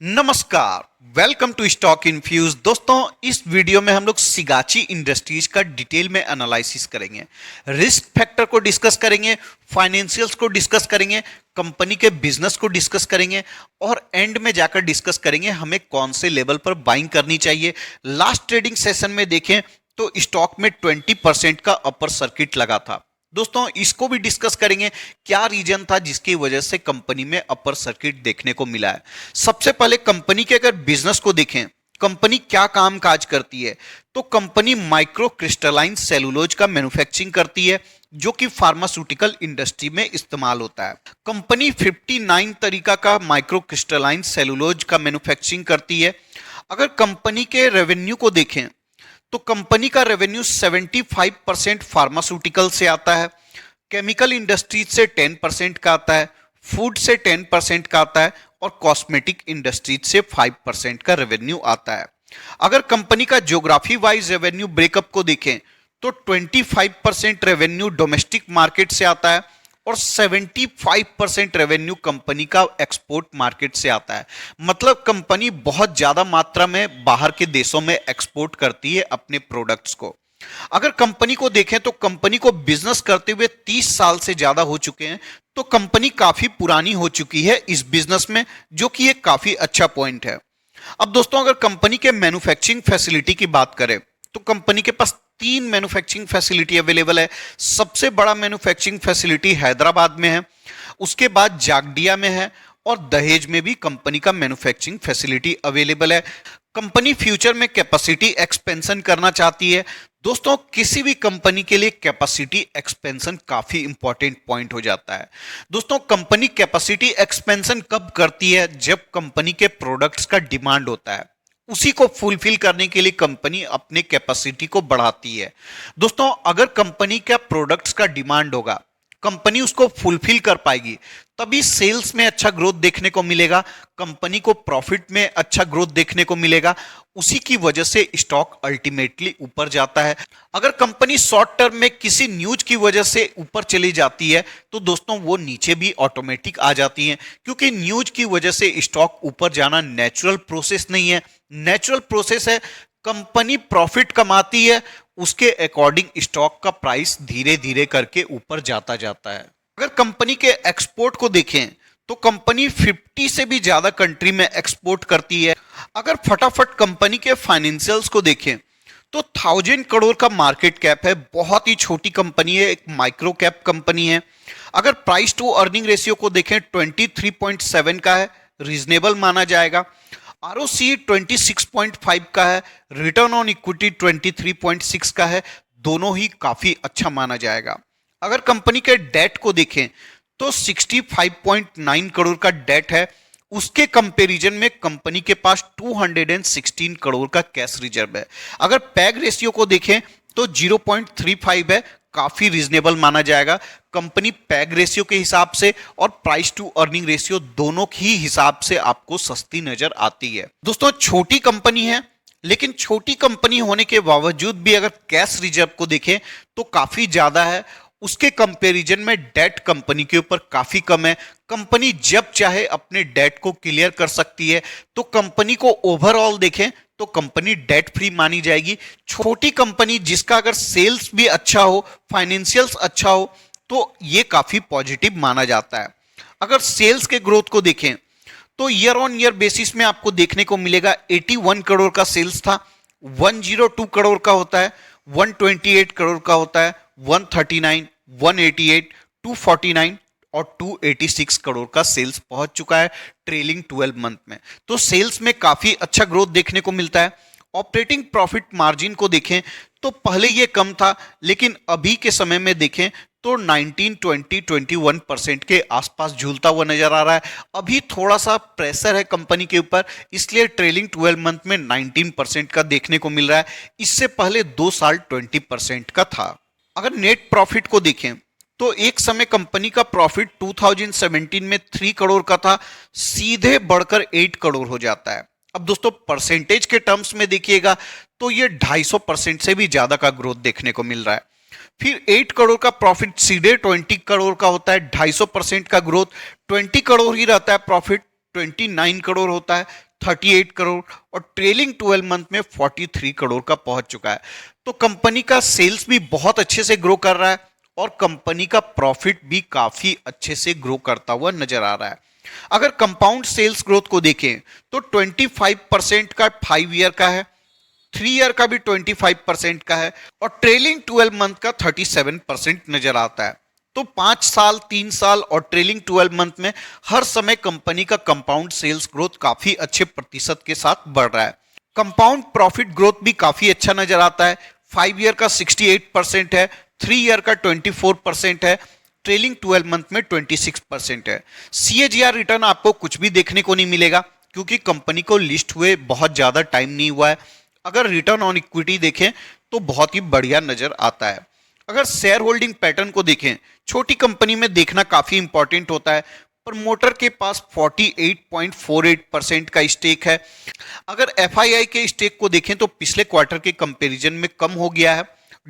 नमस्कार, welcome to stock infuse. दोस्तों, इस वीडियो में हम लोग सिगाची इंडस्ट्रीज का डिटेल में एनालिसिस करेंगे, रिस्क फैक्टर को डिस्कस करेंगे, फाइनेंशियल्स को डिस्कस करेंगे, कंपनी के बिजनेस को डिस्कस करेंगे और एंड में जाकर डिस्कस करेंगे हमें कौन से लेवल पर बाइंग करनी चाहिए। लास्ट ट्रेडिंग सेशन में देखें तो स्टॉक में 20% का अपर सर्किट लगा था। दोस्तों, इसको भी डिस्कस करेंगे क्या रीजन था जिसकी वजह से कंपनी में अपर सर्किट देखने को मिला है। सबसे पहले कंपनी के अगर बिजनेस को देखें, कंपनी क्या काम काज करती है, तो कंपनी माइक्रो क्रिस्टलाइन सेलुलोज का मैन्युफैक्चरिंग करती है जो कि फार्मास्यूटिकल इंडस्ट्री में इस्तेमाल होता है। कंपनी 59 तरीका का माइक्रो क्रिस्टलाइन सेलुलोज का मैन्युफैक्चरिंग करती है। अगर कंपनी के रेवेन्यू को देखें तो कंपनी का रेवेन्यू 75% फार्मास्यूटिकल से आता है, केमिकल इंडस्ट्रीज से 10% का आता है, फूड से 10% का आता है और कॉस्मेटिक इंडस्ट्रीज से 5% का रेवेन्यू आता है। अगर कंपनी का ज्योग्राफी वाइज रेवेन्यू ब्रेकअप को देखें तो 25% रेवेन्यू डोमेस्टिक मार्केट से आता है और 75% रेवेन्यू कंपनी का एक्सपोर्ट मार्केट से आता है। मतलब कंपनी बहुत ज्यादा मात्रा में बाहर के देशों में एक्सपोर्ट करती है अपने प्रोडक्ट्स को। अगर कंपनी को देखें तो कंपनी को बिजनेस करते हुए 30 साल से ज्यादा हो चुके हैं, तो कंपनी काफी पुरानी हो चुकी है इस बिजनेस में, जो कि एक काफी अच्छा पॉइंट है। अब दोस्तों, अगर कंपनी के मैन्युफैक्चरिंग फैसिलिटी की बात करें तो कंपनी के पास 3 मैन्युफैक्चरिंग फैसिलिटी अवेलेबल है। सबसे बड़ा मैन्युफैक्चरिंग फैसिलिटी हैदराबाद में है, उसके बाद जागडिया में है और दहेज में भी कंपनी का मैन्युफैक्चरिंग फैसिलिटी अवेलेबल है। कंपनी फ्यूचर में कैपेसिटी एक्सपेंशन करना चाहती है। दोस्तों, किसी भी कंपनी के लिए कैपेसिटी एक्सपेंशन काफी इंपॉर्टेंट पॉइंट हो जाता है। दोस्तों, कंपनी कैपेसिटी एक्सपेंशन कब करती है? जब कंपनी के प्रोडक्ट्स का डिमांड होता है, उसी को फुलफिल करने के लिए कंपनी अपने कैपेसिटी को बढ़ाती है। दोस्तों, अगर कंपनी का प्रोडक्ट्स का डिमांड होगा, कंपनी उसको फुलफिल कर पाएगी, तभी सेल्स में अच्छा ग्रोथ देखने को मिलेगा, कंपनी को प्रॉफिट में अच्छा ग्रोथ देखने को मिलेगा। उसी की वजह से स्टॉक अल्टीमेटली ऊपर जाता है। अगर कंपनी शॉर्ट टर्म में किसी न्यूज की वजह से ऊपर चली जाती है तो दोस्तों वो नीचे भी ऑटोमेटिक आ जाती है, क्योंकि न्यूज की वजह से स्टॉक ऊपर जाना नेचुरल प्रोसेस नहीं है। नेचुरल प्रोसेस है कंपनी प्रॉफिट कमाती है, उसके अकॉर्डिंग स्टॉक का प्राइस धीरे धीरे करके ऊपर जाता जाता है। अगर कंपनी के एक्सपोर्ट को देखें तो कंपनी 50 से भी ज्यादा कंट्री में एक्सपोर्ट करती है। अगर फटाफट कंपनी के फाइनेंशियल्स को देखें तो 1000 करोड़ का मार्केट कैप है, बहुत ही छोटी कंपनी है, एक माइक्रो कैप कंपनी है। अगर प्राइस टू अर्निंग रेशियो को देखें 23.7 का है, रीजनेबल माना जाएगा। आरओसी 26.5 का है, रिटर्न ऑन इक्विटी 23.6 का है, दोनों ही काफी अच्छा माना जाएगा। अगर कंपनी के डेट को देखें तो 65.9 करोड़ का डेट है, उसके कंपैरिजन में कंपनी के पास 216 करोड़ का कैश रिजर्व है। अगर पैग रेशियो को देखें तो 0.35 है, काफी रीजनेबल माना जाएगा। कंपनी पैग रेशियो के हिसाब से और प्राइस टू अर्निंग रेशियो दोनों ही हिसाब से आपको सस्ती नजर आती है। दोस्तों, छोटी कंपनी है, लेकिन छोटी कंपनी होने के बावजूद भी अगर कैश रिजर्व को देखें तो काफी ज्यादा है। उसके कंपैरिजन में डेट कंपनी के ऊपर काफी कम है। कंपनी जब चाहे अपने डेट को क्लियर कर सकती है। तो कंपनी को ओवरऑल देखें तो कंपनी डेट फ्री मानी जाएगी। छोटी कंपनी जिसका अगर सेल्स भी अच्छा हो, फाइनेंशियल्स अच्छा हो, तो ये काफी पॉजिटिव माना जाता है। अगर सेल्स के ग्रोथ को देखें तो ईयर ऑन ईयर बेसिस में आपको देखने को मिलेगा 81 करोड़ का सेल्स था, 102 करोड़ का होता है, 128 करोड़ का होता है, 139, 188, 249 और 286 करोड़ का सेल्स पहुंच चुका है ट्रेलिंग 12 मंथ में। तो सेल्स में काफी अच्छा ग्रोथ देखने को मिलता है। ऑपरेटिंग प्रॉफिट मार्जिन को देखें तो पहले ये कम था, लेकिन अभी के समय में देखें तो 19, 20, 21% के आसपास झूलता हुआ नजर आ रहा है। अभी थोड़ा सा प्रेशर है कंपनी के ऊपर, इसलिए ट्रेलिंग 12 मंथ में 19% का देखने को मिल रहा है। इससे पहले 2 साल 20% का था। अगर नेट प्रॉफिट को देखें तो एक समय कंपनी का प्रॉफिट 2017 में 3 करोड़ का था, सीधे बढ़कर 8 करोड़ हो जाता है। अब दोस्तों, परसेंटेज के टर्म्स में देखिएगा तो ये 250% से भी ज्यादा का ग्रोथ देखने को मिल रहा है। फिर 8 करोड़ का प्रॉफिट सीधे 20 करोड़ का होता है, 250% का ग्रोथ, 20 करोड़ ही रहता है प्रॉफिट, 29 करोड़ होता है, 38 करोड़, और ट्रेलिंग 12 मंथ में 43 करोड़ का पहुंच चुका है। तो कंपनी का सेल्स भी बहुत अच्छे से ग्रो कर रहा है और कंपनी का प्रॉफिट भी काफी अच्छे से ग्रो करता हुआ नजर आ रहा है। अगर कंपाउंड सेल्स ग्रोथ को देखें तो 25% का 5 ईयर का है, 3 ईयर का भी 25% का है, और ट्रेलिंग 12 मंथ का 37% नजर आता है। तो 5 साल, 3 साल और ट्रेलिंग 12 मंथ में हर समय कंपनी का कंपाउंड सेल्स ग्रोथ काफी अच्छे प्रतिशत के साथ बढ़ रहा है। कंपाउंड प्रॉफिट ग्रोथ भी काफी अच्छा नजर आता है। 5 ईयर का 68% है, 3 ईयर का 24% है, ट्रेलिंग 12 मंथ में 26% है। CAGR रिटर्न आपको कुछ भी देखने को नहीं मिलेगा क्योंकि कंपनी को लिस्ट हुए बहुत ज्यादा टाइम नहीं हुआ है। अगर रिटर्न ऑन इक्विटी देखें तो बहुत ही बढ़िया नजर आता है। अगर शेयर होल्डिंग पैटर्न को देखें, छोटी कंपनी में देखना काफी इंपॉर्टेंट होता है। प्रमोटर के पास 48.48% का स्टेक है। अगर FII के स्टेक को देखें तो पिछले क्वार्टर के कंपैरिजन में कम हो गया है।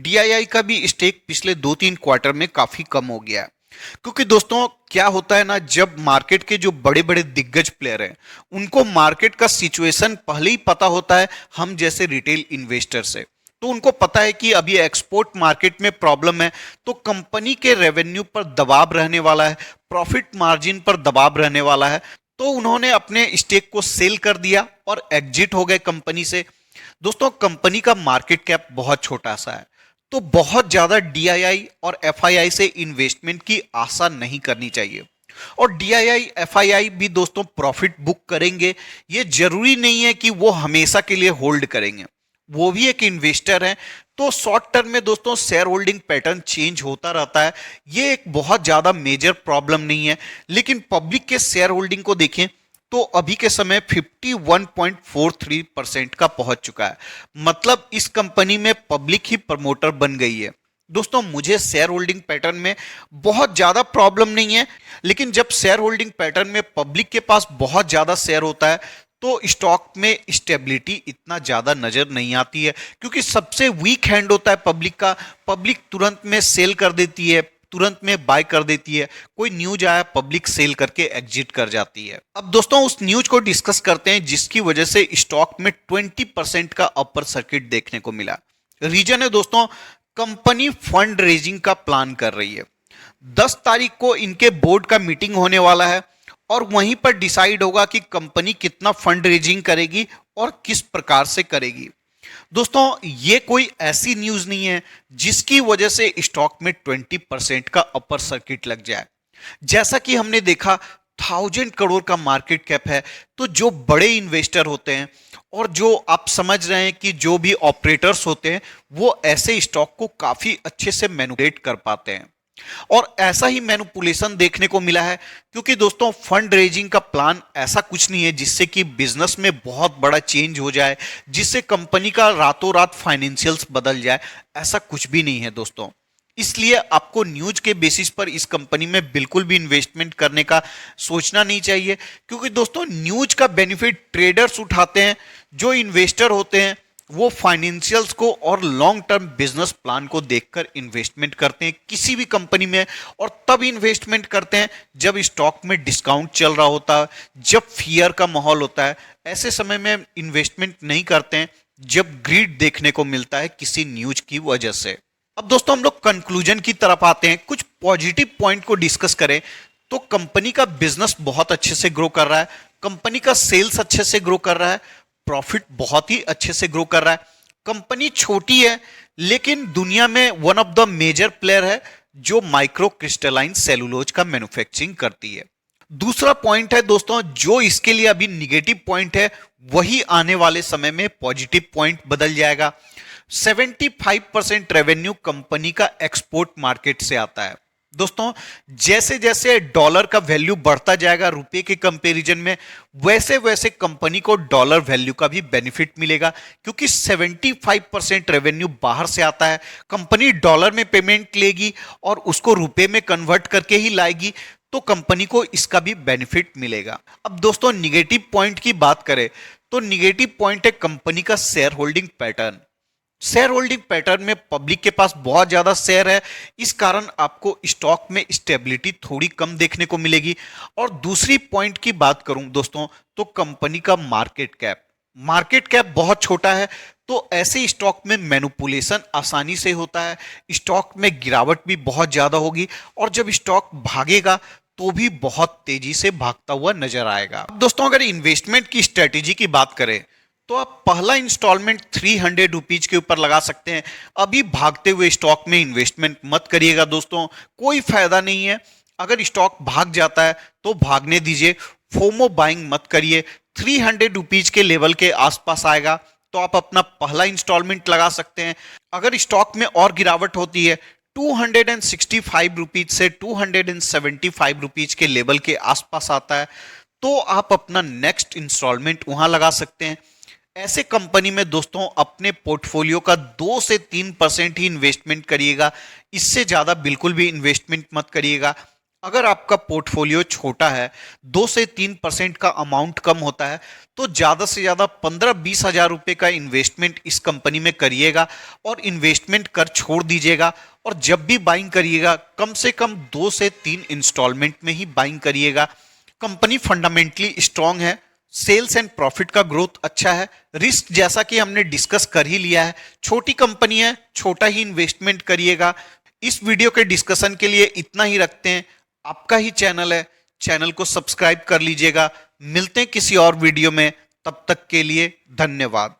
DII का भी स्टेक पिछले 2-3 क्वार्टर में काफी कम हो गया है। क्योंकि दोस्तों क्या होता है ना, जब मार्केट के जो बड़े बड़े दिग्गज प्लेयर हैं उनको मार्केट का सिचुएशन पहले ही पता होता है, हम जैसे रिटेल इन्वेस्टर से, तो उनको पता है कि अभी एक्सपोर्ट मार्केट में प्रॉब्लम है, तो कंपनी के रेवेन्यू पर दबाव रहने वाला है, प्रॉफिट मार्जिन पर दबाव रहने वाला है, तो उन्होंने अपने स्टेक को सेल कर दिया और एग्जिट हो गए कंपनी से। दोस्तों कंपनी का मार्केट कैप बहुत छोटा सा है, तो बहुत ज्यादा DII और FII से इन्वेस्टमेंट की आशा नहीं करनी चाहिए। और DII FII भी दोस्तों प्रॉफिट बुक करेंगे, ये जरूरी नहीं है कि वो हमेशा के लिए होल्ड करेंगे, वो भी एक इन्वेस्टर है। तो शॉर्ट टर्म में दोस्तों शेयर होल्डिंग पैटर्न चेंज होता रहता है, ये एक बहुत ज्यादा मेजर प्रॉब्लम नहीं है। लेकिन पब्लिक के शेयर होल्डिंग को देखें तो अभी के समय 51.43% का पहुंच चुका है, मतलब इस कंपनी में पब्लिक ही प्रमोटर बन गई है। दोस्तों मुझे शेयर होल्डिंग पैटर्न में बहुत ज्यादा प्रॉब्लम नहीं है, लेकिन जब शेयर होल्डिंग पैटर्न में पब्लिक के पास बहुत ज्यादा शेयर होता है तो स्टॉक में स्टेबिलिटी इतना ज्यादा नजर नहीं आती है, क्योंकि सबसे वीक हैंड होता है पब्लिक का। पब्लिक तुरंत में सेल कर देती है, तुरंत में बाय कर देती है, कोई न्यूज आया पब्लिक सेल करके एग्जिट कर जाती है। अब दोस्तों उस न्यूज को डिस्कस करते हैं जिसकी वजह से स्टॉक में 20% का अपर सर्किट देखने को मिला। रीजन है दोस्तों, कंपनी फंड रेजिंग का प्लान कर रही है। 10 तारीख को इनके बोर्ड का मीटिंग होने वाला है और वहीं पर डिसाइड होगा कि कंपनी कितना फंड रेजिंग करेगी और किस प्रकार से करेगी। दोस्तों ये कोई ऐसी न्यूज नहीं है जिसकी वजह से स्टॉक में 20% का अपर सर्किट लग जाए। जैसा कि हमने देखा 1000 करोड़ का मार्केट कैप है, तो जो बड़े इन्वेस्टर होते हैं और जो आप समझ रहे हैं कि जो भी ऑपरेटर्स होते हैं वो ऐसे स्टॉक को काफी अच्छे से मैनिपुलेट कर पाते हैं। और ऐसा ही मैनिपुलेशन देखने को मिला है, क्योंकि दोस्तों फंड रेजिंग का प्लान ऐसा कुछ नहीं है जिससे कि बिजनेस में बहुत बड़ा चेंज हो जाए, जिससे कंपनी का रातों रात फाइनेंशियल्स बदल जाए, ऐसा कुछ भी नहीं है दोस्तों। इसलिए आपको न्यूज के बेसिस पर इस कंपनी में बिल्कुल भी इन्वेस्टमेंट करने का सोचना नहीं चाहिए, क्योंकि दोस्तों न्यूज का बेनिफिट ट्रेडर्स उठाते हैं, जो इन्वेस्टर होते हैं वो फाइनेंशियल्स को और लॉन्ग टर्म बिजनेस प्लान को देखकर इन्वेस्टमेंट करते हैं किसी भी कंपनी में, और तब इन्वेस्टमेंट करते हैं जब स्टॉक में डिस्काउंट चल रहा होता है, जब फियर का माहौल होता है। ऐसे समय में इन्वेस्टमेंट नहीं करते हैं जब ग्रीड देखने को मिलता है किसी न्यूज की वजह से। अब दोस्तों हम लोग कंक्लूजन की तरफ आते हैं, कुछ पॉजिटिव पॉइंट को डिस्कस करें तो कंपनी का बिजनेस बहुत अच्छे से ग्रो कर रहा है, कंपनी का सेल्स अच्छे से ग्रो कर रहा है, प्रॉफिट बहुत ही अच्छे से ग्रो कर रहा है। कंपनी छोटी है लेकिन दुनिया में one of the major player है जो माइक्रो क्रिस्टलाइन सेलुलोज का मैन्युफैक्चरिंग करती है। दूसरा पॉइंट है दोस्तों, जो इसके लिए अभी निगेटिव पॉइंट है वही आने वाले समय में पॉजिटिव पॉइंट बदल जाएगा। 75% रेवेन्यू कंपनी का एक्सपोर्ट मार्केट से आता है। दोस्तों जैसे जैसे डॉलर का वैल्यू बढ़ता जाएगा रुपए के कंपैरिजन में, वैसे वैसे कंपनी को डॉलर वैल्यू का भी बेनिफिट मिलेगा, क्योंकि 75% रेवेन्यू बाहर से आता है। कंपनी डॉलर में पेमेंट लेगी और उसको रुपए में कन्वर्ट करके ही लाएगी, तो कंपनी को इसका भी बेनिफिट मिलेगा। अब दोस्तों निगेटिव पॉइंट की बात करें तो निगेटिव पॉइंट है कंपनी का share holding pattern. Share holding pattern में पब्लिक के पास बहुत ज्यादा शेयर है, इस कारण आपको स्टॉक में स्टेबिलिटी थोड़ी कम देखने को मिलेगी। और दूसरी पॉइंट की बात करूं दोस्तों, तो कंपनी का मार्केट कैप बहुत छोटा है, तो ऐसे स्टॉक में मैनिपुलेशन आसानी से होता है, स्टॉक में गिरावट भी बहुत ज्यादा होगी, और जब स्टॉक भागेगा तो भी बहुत तेजी से भागता हुआ नजर आएगा। दोस्तों, अगर इन्वेस्टमेंट की स्ट्रेटेजी की बात करें तो आप पहला इंस्टॉलमेंट 300 रुपीज के ऊपर लगा सकते हैं। अभी भागते हुए स्टॉक में इन्वेस्टमेंट मत करिएगा दोस्तों, कोई फायदा नहीं है। अगर स्टॉक भाग जाता है तो भागने दीजिए, फोमो बाइंग मत करिए। 300 रुपीज के लेवल के आसपास आएगा तो आप अपना पहला इंस्टॉलमेंट लगा सकते हैं। अगर स्टॉक में और गिरावट होती है 265 रुपीज से 275 रुपीज के लेवल के आसपास आता है, तो आप अपना नेक्स्ट इंस्टॉलमेंट वहां लगा सकते हैं। ऐसे कंपनी में दोस्तों अपने पोर्टफोलियो का 2 से 3% ही इन्वेस्टमेंट करिएगा, इससे ज्यादा बिल्कुल भी इन्वेस्टमेंट मत करिएगा। अगर आपका पोर्टफोलियो छोटा है, 2 से 3% का अमाउंट कम होता है, तो ज्यादा से ज्यादा 15-20 हजार रुपए का इन्वेस्टमेंट इस कंपनी में करिएगा और इन्वेस्टमेंट कर छोड़ दीजिएगा। और जब भी बाइंग करिएगा कम से कम 2 से 3 इंस्टॉलमेंट में ही बाइंग करिएगा। कंपनी फंडामेंटली स्ट्रांग है, सेल्स एंड प्रॉफिट का ग्रोथ अच्छा है, रिस्क जैसा कि हमने डिस्कस कर ही लिया है, छोटी कंपनी है, छोटा ही इन्वेस्टमेंट करिएगा। इस वीडियो के डिस्कशन के लिए इतना ही रखते हैं। आपका ही चैनल है, चैनल को सब्सक्राइब कर लीजिएगा। मिलते हैं किसी और वीडियो में, तब तक के लिए धन्यवाद।